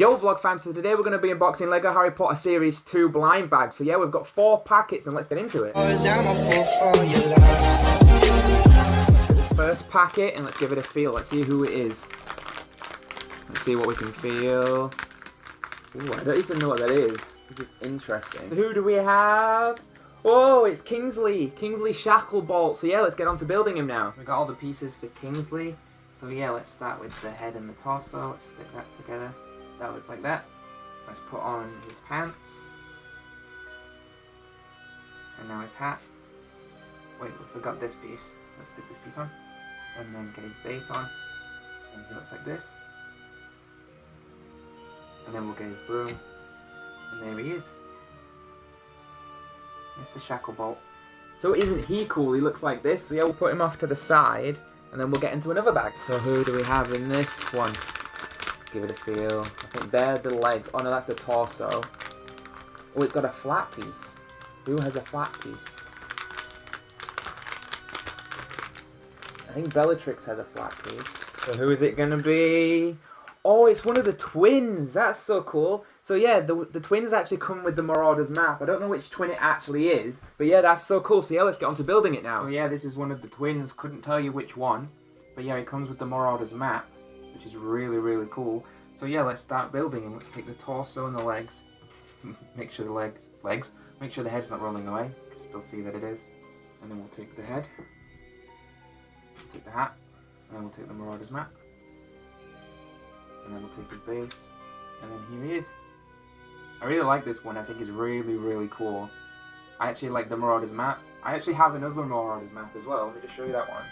Yo vlog fam, so today we're going to be unboxing LEGO Harry Potter Series 2 blind bags. So yeah, we've got 4 packets and let's get into it. First packet and let's give it a feel. Let's see who it is. Let's see what we can feel. Ooh, I don't even know what that is. This is interesting. Who do we have? Oh, it's Kingsley. Kingsley Shacklebolt. So yeah, let's get on to building him now. We've got all the pieces for Kingsley. So yeah, let's start with the head and the torso. Let's stick that together. That looks like that. Let's put on his pants. And now his hat. Wait, we forgot this piece. Let's stick this piece on. And then get his base on. And he looks like this. And then we'll get his broom. And there he is. Mr. Shacklebolt. So isn't he cool? He looks like this. So yeah, we'll put him off to the side. And then we'll get into another bag. So who do we have in this one? Give it a feel. I think they're the legs. Oh no, that's the torso. Oh, it's got a flat piece. Who has a flat piece? I think Bellatrix has a flat piece. So who is it gonna be? Oh, it's one of the twins. That's so cool. So yeah, the twins actually come with the Marauders map. I don't know which twin it actually is, but yeah, that's so cool. So yeah, let's get on to building it now. So yeah, this is one of the twins. Couldn't tell you which one, but yeah, it comes with the Marauders map, which is really, really cool. So yeah, let's start building him. Let's take the torso and the legs. Make sure the legs. Make sure the head's not rolling away. You can still see that it is. And then we'll take the head. Take the hat. And then we'll take the Marauders map. And then we'll take his base. And then here he is. I really like this one. I think it's really, really cool. I actually like the Marauders map. I actually have another Marauders map as well. Let me just show you that one.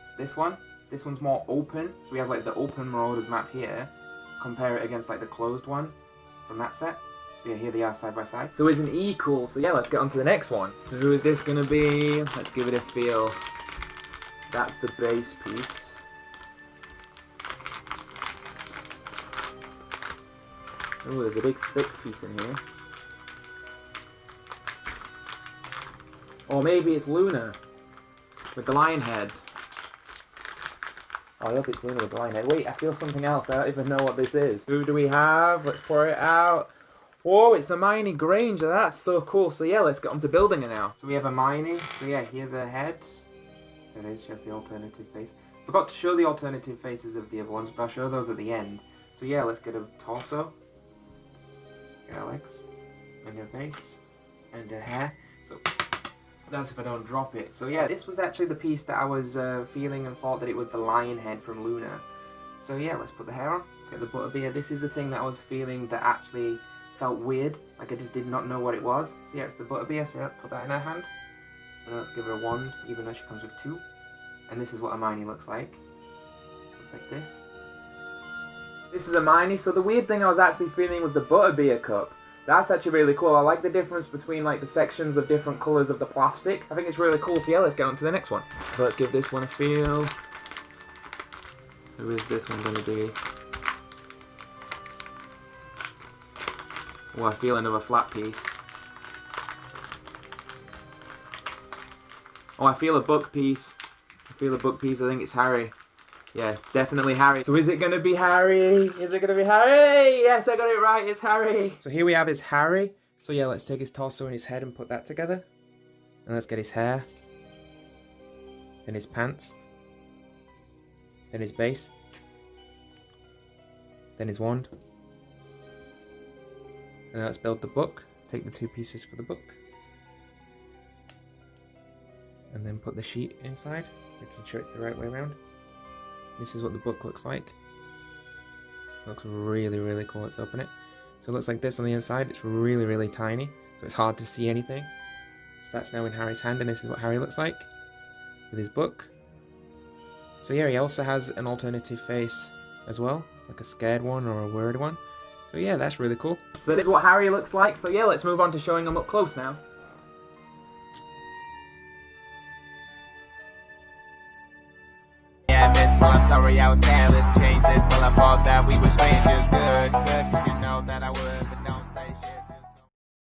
It's this one. This one's more open, so we have like the open Marauders map here. Compare it against like the closed one from that set. So yeah, here they are side by side. So isn't he cool? So yeah, let's get on to the next one. So who is this gonna be? Let's give it a feel. That's the base piece. Oh, there's a big thick piece in here. Or maybe it's Luna with the lion head. Oh, I hope it's Luna with the lion head. Wait, I feel something else. I don't even know what this is. Who do we have? Let's pour it out. Whoa, it's Hermione Granger. That's so cool. So yeah, let's get on to building it now. So we have Hermione. So yeah, here's her head. There it is, just the alternative face. Forgot to show the alternative faces of the other ones, but I'll show those at the end. So yeah, let's get a torso. Get her legs. And her face. And her hair. So that's if I don't drop it. So yeah, this was actually the piece that I was feeling and thought that it was the lion head from Luna. So yeah, let's put the hair on. Let's get the butterbeer. This is the thing that I was feeling that actually felt weird. Like I just did not know what it was. So yeah, it's the butterbeer. So let's put that in her hand. And let's give her a wand, even though she comes with 2. And this is what Hermione looks like. Looks like this. This is Hermione. So the weird thing I was actually feeling was the butterbeer cup. That's actually really cool. I like the difference between like the sections of different colours of the plastic. I think it's really cool. So yeah, let's get on to the next one. So let's give this one a feel. Who is this one going to be? Oh, I feel another flat piece. Oh, I feel a book piece. I feel a book piece. I think it's Harry. Yeah, definitely Harry. So is it going to be Harry? Is it going to be Harry? Yes, I got it right. It's Harry. So here we have his Harry. So yeah, let's take his torso and his head and put that together. And let's get his hair. Then his pants. Then his base. Then his wand. And let's build the book. Take the 2 pieces for the book. And then put the sheet inside. Making sure it's the right way around. This is what the book looks like. It looks really, really cool. Let's open it. So it looks like this on the inside. It's really, really tiny. So it's hard to see anything. So that's now in Harry's hand, and this is what Harry looks like with his book. So yeah, he also has an alternative face as well. Like a scared one or a worried one. So yeah, that's really cool. So this is what Harry looks like. So yeah, let's move on to showing him up close now. Well, I'm sorry I was careless, change this. Well, I thought that we were strangers, good, you know that I would.